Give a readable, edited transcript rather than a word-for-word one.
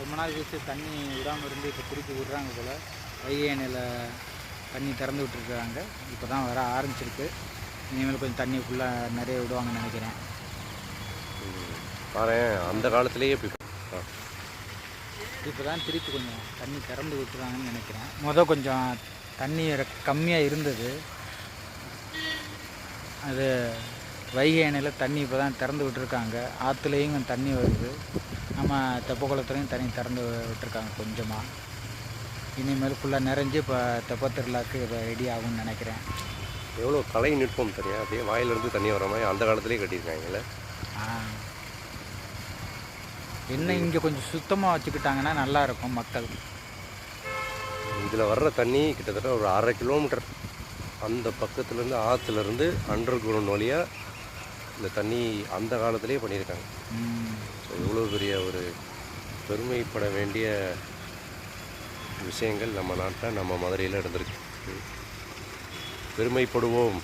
ரொம்ப நாள் கழிச்சு தண்ணி விடாமல் இருந்து இப்போ திருப்பி விடுறாங்க போல். வைகை அணையில் தண்ணி திறந்து விட்டுருக்குறாங்க. இப்போ தான் வர ஆரம்பிச்சிருக்கு. இனிமேல் கொஞ்சம் தண்ணி ஃபுல்லாக நிறைய விடுவாங்கன்னு நினைக்கிறேன். பாரு அந்த காலத்துலேயே இப்போ தான் திருப்பி கொஞ்சம் தண்ணி திறந்து விட்டுறாங்கன்னு நினைக்கிறேன். கொஞ்சம் தண்ணி கம்மியாக இருந்தது. அது வைகை அணையில் தண்ணி இப்போ தான் திறந்து விட்டுருக்காங்க. ஆற்றுலேயும் தண்ணி வருது. நம்ம தெப்பக்குளத்துலேயும் தண்ணி திறந்து விட்டுருக்காங்க கொஞ்சமாக. இனிமேல் ஃபுல்லாக நிறைஞ்சு இப்போ தெப்ப திருவிழாக்கு இப்போ ரெடி ஆகும்னு நினைக்கிறேன். எவ்வளோ கலை நுட்பம் தெரியும். அப்படியே வாயிலிருந்து தண்ணி வர மாதிரி அந்த காலத்துலேயே கட்டியிருக்காங்கல்ல. என்ன இங்கே கொஞ்சம் சுத்தமாக வச்சுக்கிட்டாங்கன்னா நல்லாயிருக்கும் மக்கள். இதில் வர்ற தண்ணி கிட்டத்தட்ட ஒரு 1/2 கிலோமீட்டர் அந்த பக்கத்துலேருந்து ஆற்றுலேருந்து அண்டர் கிரவுண்ட் வழியாக இந்த தண்ணி அந்த காலத்திலே பண்ணியிருக்காங்க. ஸோ இவ்வளோ பெரிய ஒரு பெருமைப்பட வேண்டிய விஷயங்கள் நம்ம நாட்டில் நம்ம மதுரையில் இருந்திருக்கு. பெருமைப்படுவோம்.